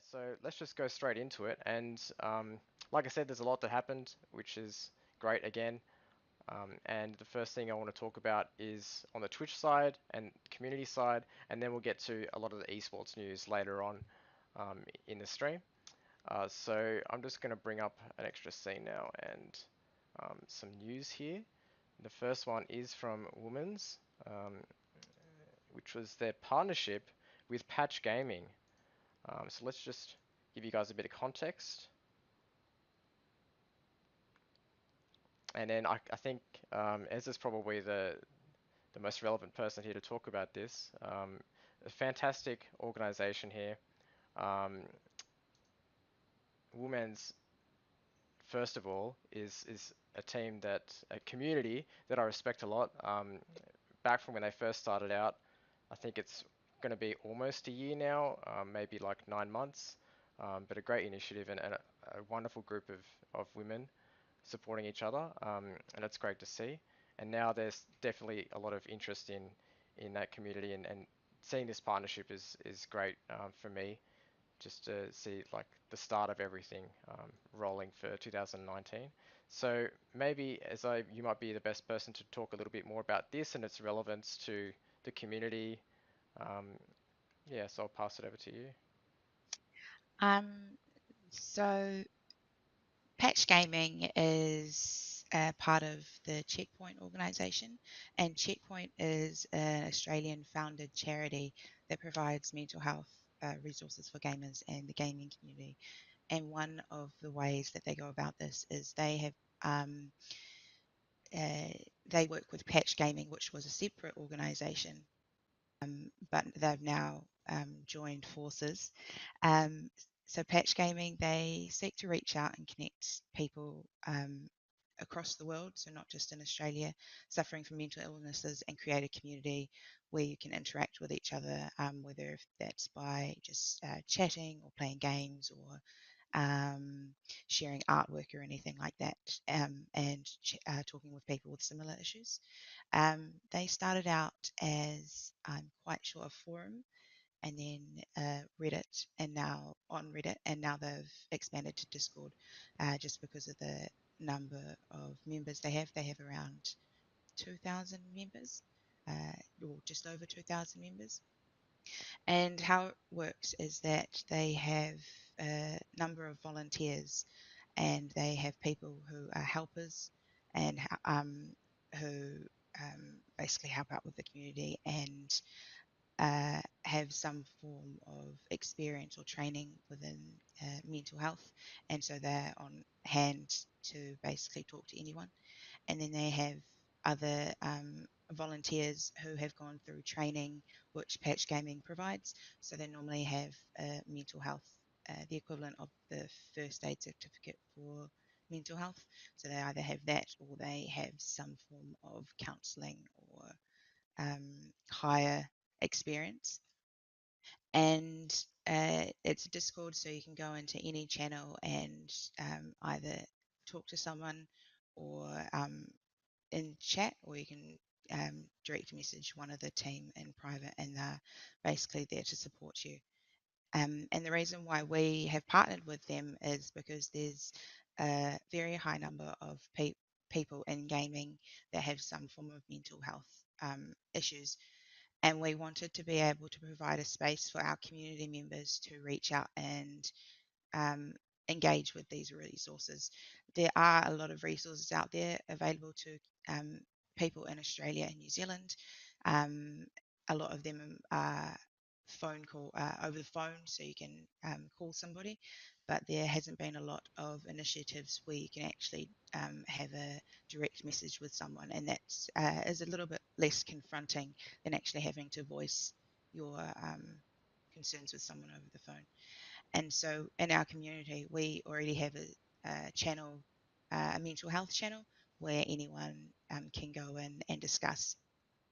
So let's just go straight into it. And like I said, there's a lot that happened, which is great again. And the first thing I want to talk about is on the Twitch side and community side, and then we'll get to a lot of the esports news later on in the stream. So I'm just going to bring up an extra scene now and some news here. The first one is from WomANZ, which was their partnership with Patch Gaming. So let's just give you guys a bit of context. And then I think Ez is probably the most relevant person here to talk about this. A fantastic organization here. WomANZ, first of all, is a community that I respect a lot. Back from when they first started out, I think it's going to be almost a year now, maybe like 9 months. But a great initiative and a wonderful group of women supporting each other, and it's great to see. And now there's definitely a lot of interest in that community, and seeing this partnership is great for me, just to see like the start of everything rolling for 2019. So maybe you might be the best person to talk a little bit more about this and its relevance to the community. Um, yeah, so I'll pass it over to you. So Patch Gaming is part of the Checkpoint organisation, and Checkpoint is an Australian founded charity that provides mental health resources for gamers and the gaming community. And one of the ways that they go about this is they work with Patch Gaming, which was a separate organisation, but they've now joined forces. So Patch Gaming, they seek to reach out and connect people across the world, so not just in Australia, suffering from mental illnesses, and create a community where you can interact with each other, whether if that's by just chatting or playing games or sharing artwork or anything like that, and talking with people with similar issues. They started out as, I'm quite sure, a forum, and then Reddit, and now on Reddit, and now they've expanded to Discord, just because of the number of members they have. They have around 2,000 members, or just over 2,000 members. And how it works is that they have a number of volunteers, and they have people who are helpers and who basically help out with the community and have some form of experience or training within mental health, and so they're on hand to basically talk to anyone. And then they have other volunteers who have gone through training which Patch Gaming provides. So they normally have mental health, the equivalent of the first aid certificate for mental health. So they either have that or they have some form of counselling or higher experience. And it's a Discord, so you can go into any channel and either talk to someone or in chat, or you can direct message one of the team in private, and they're basically there to support you. And the reason why we have partnered with them is because there's a very high number of people in gaming that have some form of mental health issues, and we wanted to be able to provide a space for our community members to reach out and engage with these resources. There are a lot of resources out there available to people in Australia and New Zealand. A lot of them are phone call over the phone, so you can call somebody, but there hasn't been a lot of initiatives where you can actually have a direct message with someone, and that is a little bit less confronting than actually having to voice your concerns with someone over the phone. And so in our community, we already have a channel, a mental health channel, where anyone can go in and discuss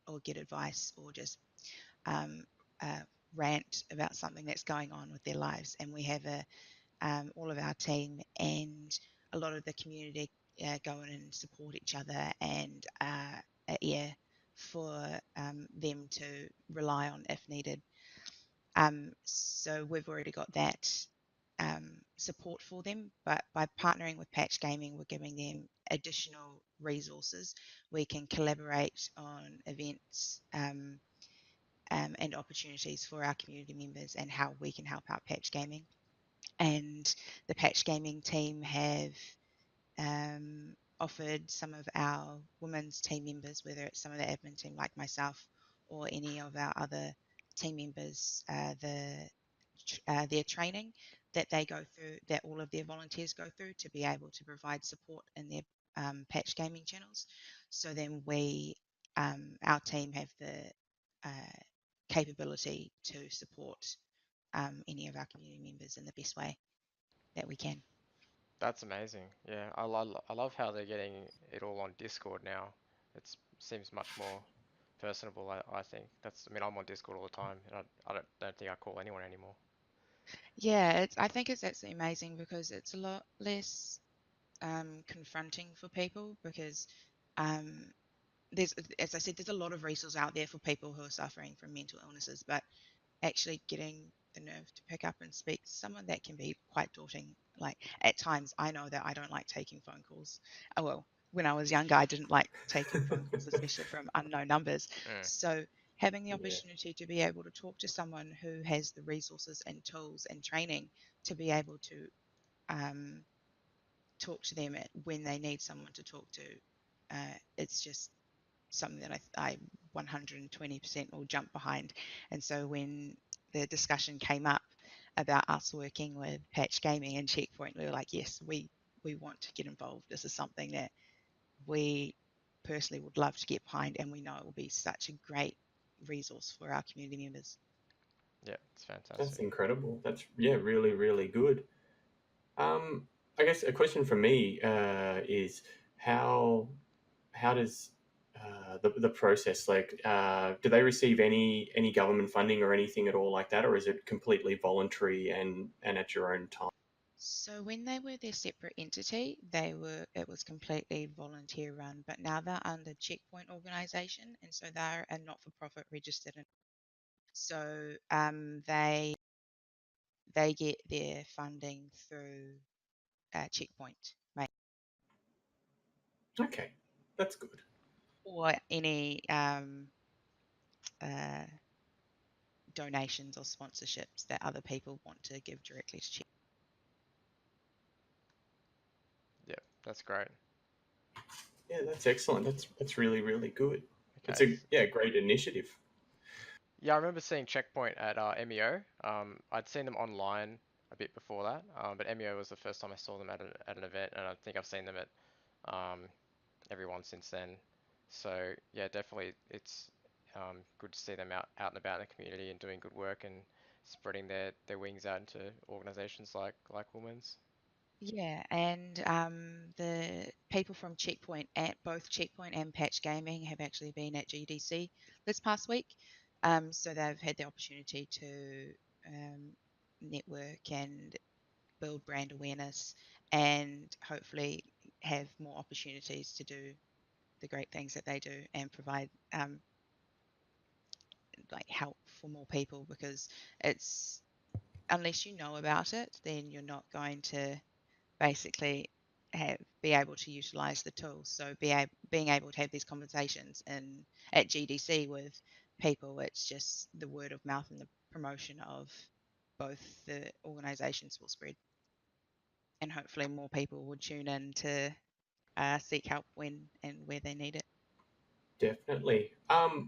or get advice or just rant about something that's going on with their lives. And we have all of our team and a lot of the community go in and support each other and are ear for them to rely on if needed. So we've already got that support for them. But by partnering with Patch Gaming, we're giving them additional resources. We can collaborate on events and opportunities for our community members and how we can help out Patch Gaming. And the Patch Gaming team have offered some of our women's team members, whether it's some of the admin team like myself or any of our other team members, their training that they go through, that all of their volunteers go through to be able to provide support in their Patch Gaming channels. So then our team have the capability to support any of our community members in the best way that we can. That's amazing. Yeah, I love how they're getting it all on Discord now. It seems much more personable, I think. I mean, I'm on Discord all the time, and I don't think I call anyone anymore. Yeah, I think it's absolutely amazing because it's a lot less confronting for people because um, as I said, there's a lot of resources out there for people who are suffering from mental illnesses, but actually getting the nerve to pick up and speak to someone, that can be quite daunting. Like at times, I know that I don't like taking phone calls. Oh well, when I was younger, I didn't like taking phone calls, especially from unknown numbers. Mm, So having the Yeah. opportunity to be able to talk to someone who has the resources and tools and training to be able to um, talk to them when they need someone to talk to, it's just something that I 120% will jump behind. And so when the discussion came up about us working with Patch Gaming and Checkpoint, we were like, yes, we want to get involved. This is something that we personally would love to get behind, and we know it will be such a great resource for our community members. yeah, it's That's fantastic. incredible. That's yeah, really, really good. I guess a question for me is how how does the process like do they receive any government funding or anything at all like that, or is it completely voluntary and at your own time? So when they were their separate entity, it was completely volunteer run, but now they're under Checkpoint organisation, and so they're a not-for-profit registered. So they get their funding through Checkpoint, mate, Okay, that's good. or any uh, donations or sponsorships that other people want to give directly to Checkpoint. Yeah, that's great. Yeah, that's excellent. That's really, really good. It's Okay. a yeah, great initiative. Yeah, I remember seeing Checkpoint at MEO. I'd seen them online a bit before that, but MEO was the first time I saw them at an event, and I think I've seen them at um, everyone since then. So yeah, definitely it's good to see them out and about in the community and doing good work and spreading their wings out into organizations like WomANZ. Yeah, and the people from Checkpoint at both Checkpoint and Patch Gaming have actually been at GDC this past week. So they've had the opportunity to um, network and build brand awareness and hopefully have more opportunities to do the great things that they do and provide like help for more people because it's unless you know about it, then you're not going to basically be able to utilize the tools. So being able to have these conversations at GDC with people, it's just the word of mouth and the promotion of both the organizations will spread, and hopefully more people will tune in to seek help when and where they need it. Definitely.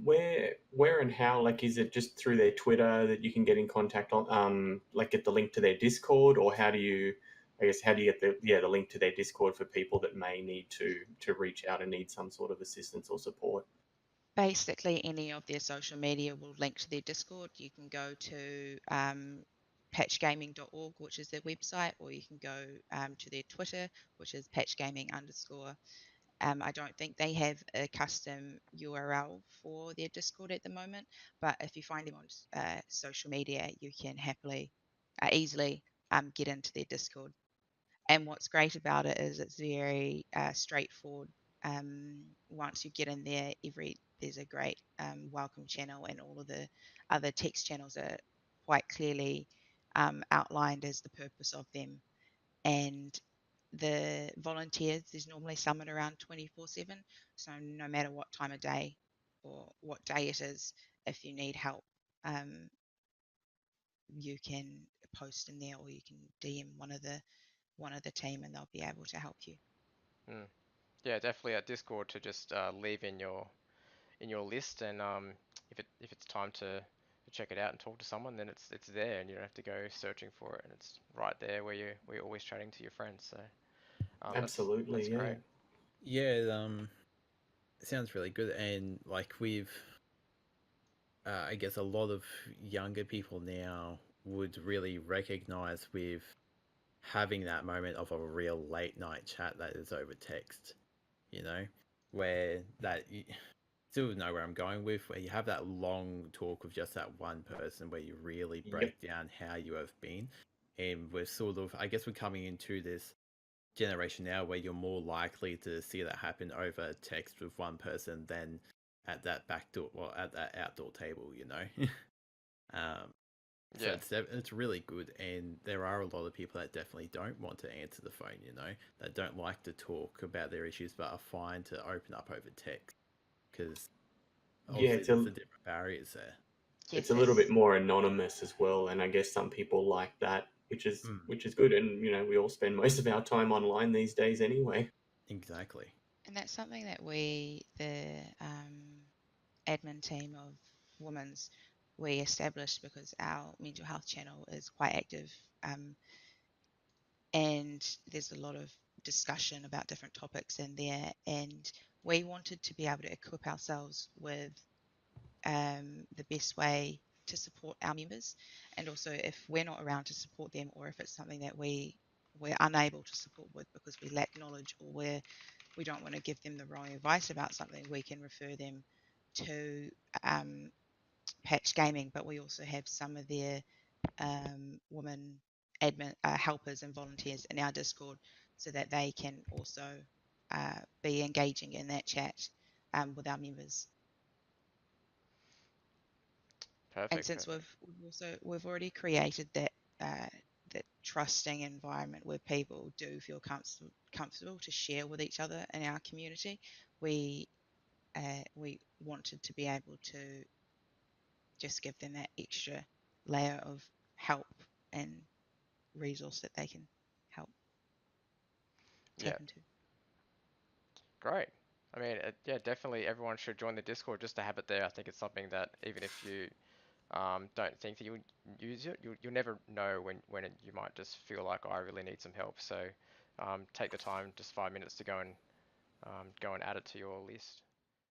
Where and how? Like, is it just through their Twitter that you can get in contact on? Like, get the link to their Discord, or how do you? I guess how do you get the link to their Discord for people that may need to reach out and need some sort of assistance or support? Basically, any of their social media will link to their Discord. You can go to patchgaming.org, which is their website, or you can go to their Twitter, which is patchgaming underscore. I don't think they have a custom URL for their Discord at the moment, but if you find them on social media, you can easily get into their Discord. And what's great about it is it's very straightforward. Once you get in there, there's a great welcome channel, and all of the other text channels are quite clearly outlined as the purpose of them. And the volunteers, there's normally someone around 24/7. So no matter what time of day or what day it is, if you need help, you can post in there, or you can DM one of the team, and they'll be able to help you. Yeah, definitely at Discord to just leave in your list, and if it's time to check it out and talk to someone, then it's there, and you don't have to go searching for it, and it's right there where you're always chatting to your friends. So Absolutely, that's yeah. great. Yeah, it sounds really good, and like we've, I guess a lot of younger people now would really recognize with having that moment of a real late night chat that is over text, you know, where that you still know where I'm going with, where you have that long talk with just that one person where you really break down how you have been. And we're sort of, I guess we're coming into this generation now where you're more likely to see that happen over text with one person than at that back door or at that outdoor table, you know. So Yeah, it's really good, and there are a lot of people that definitely don't want to answer the phone, you know, that don't like to talk about their issues, but are fine to open up over text because Yeah, obviously there's the different barriers there. it's Yes, a little bit more anonymous as well, and I guess some people like that, which is good. And we all spend most of our time online these days anyway. Exactly. and that's something that we, the admin team of WomANZ, we established because our mental health channel is quite active, and there's a lot of discussion about different topics in there, and we wanted to be able to equip ourselves with the best way to support our members, and also if we're not around to support them, or if it's something that we're unable to support with because we lack knowledge, or we don't want to give them the wrong advice about something, we can refer them to Patch Gaming. But we also have some of their women admin helpers and volunteers in our Discord, so that they can also be engaging in that chat with our members. And perfect, since perfect. we've already created that that trusting environment where people do feel comfortable to share with each other in our community, we wanted to be able to just give them that extra layer of help and resource that they can help tap Yeah, into. great. I mean, yeah, definitely everyone should join the Discord just to have it there. I think it's something that even if you don't think that you'll use it, you'll never know when you might just feel like, oh, I really need some help. So take the time, just 5 minutes to go and add it to your list.